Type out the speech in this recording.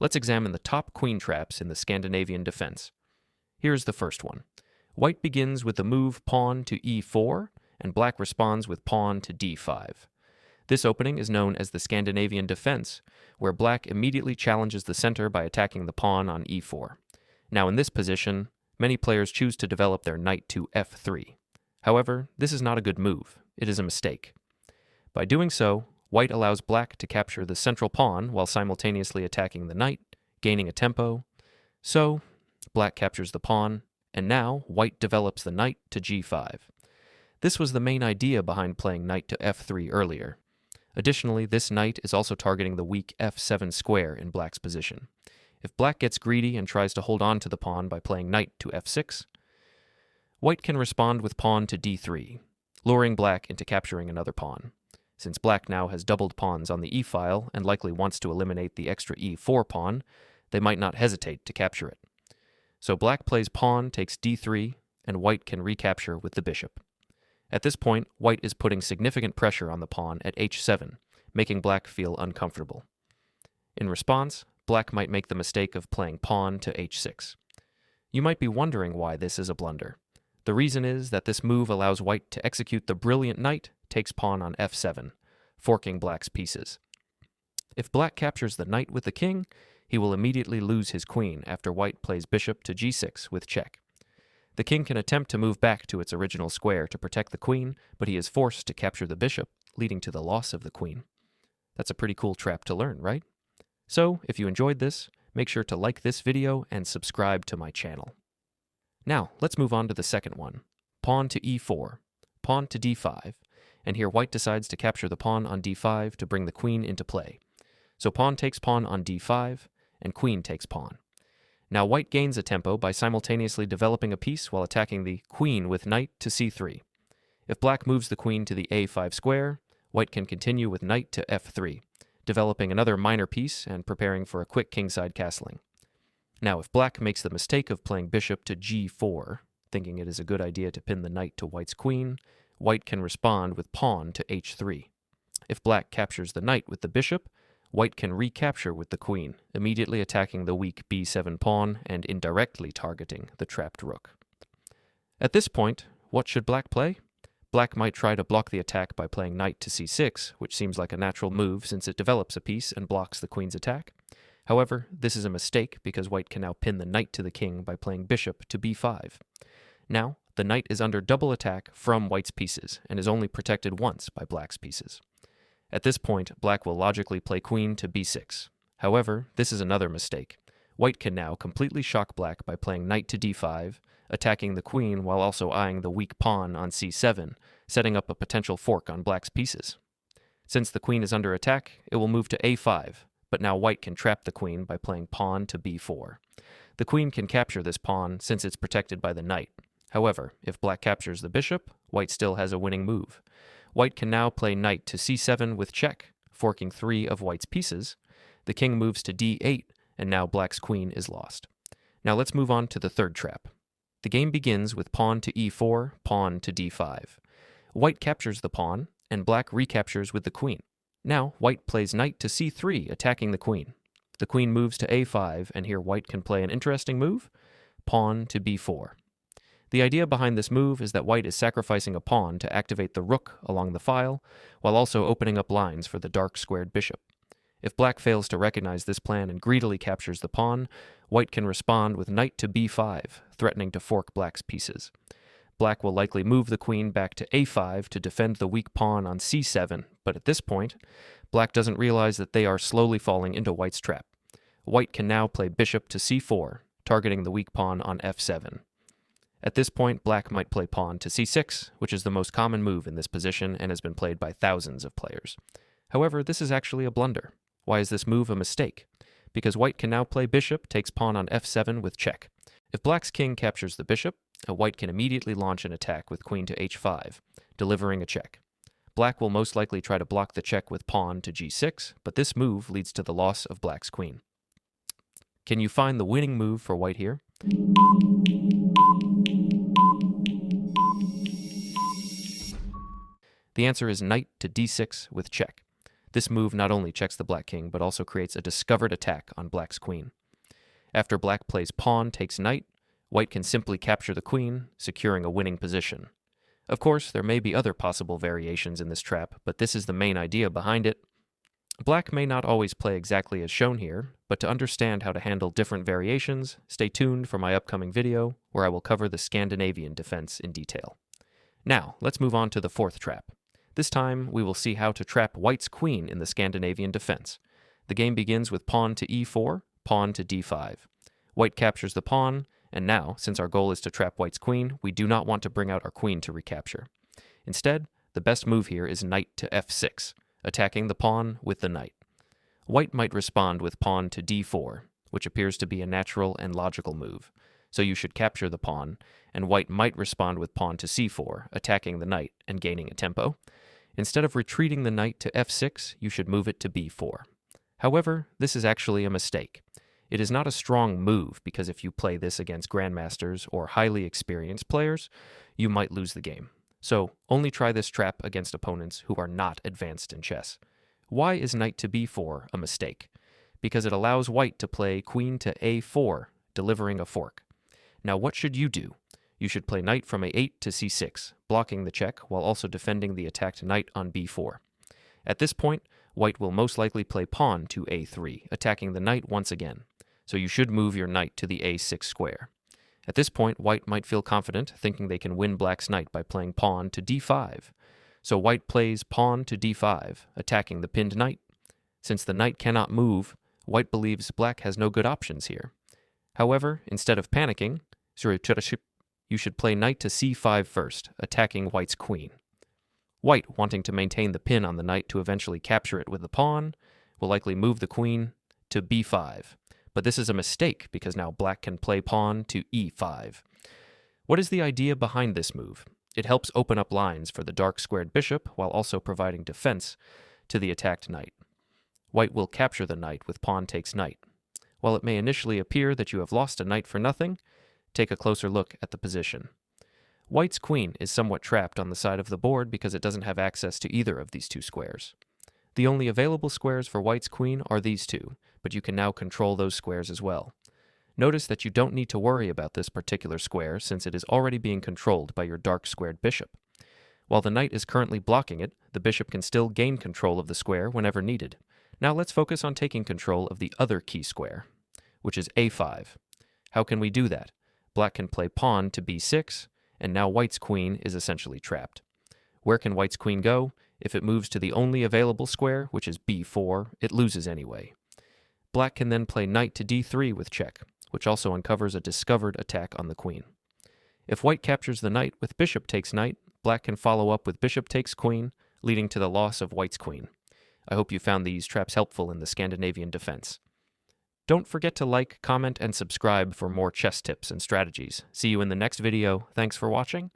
Let's examine the top queen traps in the Scandinavian defense. Here's the first one. White begins with the move pawn to e4, and black responds with pawn to d5. This opening is known as the Scandinavian defense, where black immediately challenges the center by attacking the pawn on e4. Now in this position, many players choose to develop their knight to f3. However, this is not a good move. It is a mistake. By doing so, white allows black to capture the central pawn while simultaneously attacking the knight, gaining a tempo. So, black captures the pawn, and now white develops the knight to g5. This was the main idea behind playing knight to f3 earlier. Additionally, this knight is also targeting the weak f7 square in black's position. If black gets greedy and tries to hold on to the pawn by playing knight to f6, white can respond with pawn to d3, luring black into capturing another pawn. Since black now has doubled pawns on the e-file and likely wants to eliminate the extra e4 pawn, they might not hesitate to capture it. So black plays pawn takes d3, and white can recapture with the bishop. At this point, white is putting significant pressure on the pawn at h7, making black feel uncomfortable. In response, black might make the mistake of playing pawn to h6. You might be wondering why this is a blunder. The reason is that this move allows white to execute the brilliant knight takes pawn on f7, forking black's pieces. If black captures the knight with the king, he will immediately lose his queen after white plays bishop to g6 with check. The king can attempt to move back to its original square to protect the queen, but he is forced to capture the bishop, leading to the loss of the queen. That's a pretty cool trap to learn, right? So, if you enjoyed this, make sure to like this video and subscribe to my channel. Now, let's move on to the second one. Pawn to e4, pawn to d5, and here white decides to capture the pawn on d5 to bring the queen into play. So pawn takes pawn on d5, and queen takes pawn. Now white gains a tempo by simultaneously developing a piece while attacking the queen with knight to c3. If black moves the queen to the a5 square, white can continue with knight to f3, developing another minor piece and preparing for a quick kingside castling. Now if black makes the mistake of playing bishop to g4, thinking it is a good idea to pin the knight to white's queen, white can respond with pawn to h3. If black captures the knight with the bishop, white can recapture with the queen, immediately attacking the weak b7 pawn and indirectly targeting the trapped rook. At this point, what should black play? Black might try to block the attack by playing knight to c6, which seems like a natural move since it develops a piece and blocks the queen's attack. However, this is a mistake because white can now pin the knight to the king by playing bishop to b5. Now, the knight is under double attack from white's pieces and is only protected once by black's pieces. At this point, black will logically play queen to b6. However, this is another mistake. White can now completely shock black by playing knight to d5, attacking the queen while also eyeing the weak pawn on c7, setting up a potential fork on black's pieces. Since the queen is under attack, it will move to a5, but now white can trap the queen by playing pawn to b4. The queen can capture this pawn since it's protected by the knight. However, if black captures the bishop, white still has a winning move. White can now play knight to c7 with check, forking 3 of white's pieces. The king moves to d8, and now black's queen is lost. Now let's move on to the third trap. The game begins with pawn to e4, pawn to d5. White captures the pawn, and black recaptures with the queen. Now white plays knight to c3, attacking the queen. The queen moves to a5, and here white can play an interesting move, pawn to b4. The idea behind this move is that white is sacrificing a pawn to activate the rook along the file, while also opening up lines for the dark squared bishop. If black fails to recognize this plan and greedily captures the pawn, white can respond with knight to b5, threatening to fork black's pieces. Black will likely move the queen back to a5 to defend the weak pawn on c7, but at this point, black doesn't realize that they are slowly falling into white's trap. White can now play bishop to c4, targeting the weak pawn on f7. At this point, black might play pawn to c6, which is the most common move in this position and has been played by thousands of players. However, this is actually a blunder. Why is this move a mistake? Because white can now play bishop takes pawn on f7 with check. If black's king captures the bishop, white can immediately launch an attack with queen to h5, delivering a check. Black will most likely try to block the check with pawn to g6, but this move leads to the loss of black's queen. Can you find the winning move for white here? The answer is knight to d6 with check. This move not only checks the black king, but also creates a discovered attack on black's queen. After black plays pawn takes knight, white can simply capture the queen, securing a winning position. Of course, there may be other possible variations in this trap, but this is the main idea behind it. Black may not always play exactly as shown here, but to understand how to handle different variations, stay tuned for my upcoming video, where I will cover the Scandinavian defense in detail. Now, let's move on to the fourth trap. This time, we will see how to trap white's queen in the Scandinavian defense. The game begins with pawn to e4, pawn to d5. White captures the pawn, and now, since our goal is to trap white's queen, we do not want to bring out our queen to recapture. Instead, the best move here is knight to f6, attacking the pawn with the knight. White might respond with pawn to d4, which appears to be a natural and logical move, so you should capture the pawn, and white might respond with pawn to c4, attacking the knight and gaining a tempo. Instead of retreating the knight to f6, you should move it to b4. However, this is actually a mistake. It is not a strong move because if you play this against grandmasters or highly experienced players, you might lose the game. So only try this trap against opponents who are not advanced in chess. Why is knight to b4 a mistake? Because it allows white to play queen to a4, delivering a fork. Now what should you do? You should play knight from a8 to c6, blocking the check while also defending the attacked knight on b4. At this point, white will most likely play pawn to a3, attacking the knight once again. So you should move your knight to the a6 square. At this point, white might feel confident, thinking they can win black's knight by playing pawn to d5. So white plays pawn to d5, attacking the pinned knight. Since the knight cannot move, white believes black has no good options here. However, instead of panicking, you should play knight to c5 first, attacking white's queen. White, wanting to maintain the pin on the knight to eventually capture it with the pawn, will likely move the queen to b5. But this is a mistake because now black can play pawn to e5. What is the idea behind this move? It helps open up lines for the dark squared bishop while also providing defense to the attacked knight. White will capture the knight with pawn takes knight. While it may initially appear that you have lost a knight for nothing, take a closer look at the position. White's queen is somewhat trapped on the side of the board because it doesn't have access to either of these two squares. The only available squares for white's queen are these two, but you can now control those squares as well. Notice that you don't need to worry about this particular square since it is already being controlled by your dark squared bishop. While the knight is currently blocking it, the bishop can still gain control of the square whenever needed. Now let's focus on taking control of the other key square, which is a5. How can we do that? Black can play pawn to b6, and now white's queen is essentially trapped. Where can white's queen go? If it moves to the only available square, which is b4, it loses anyway. Black can then play knight to d3 with check, which also uncovers a discovered attack on the queen. If white captures the knight with bishop takes knight, black can follow up with bishop takes queen, leading to the loss of white's queen. I hope you found these traps helpful in the Scandinavian defense. Don't forget to like, comment, and subscribe for more chess tips and strategies. See you in the next video. Thanks for watching.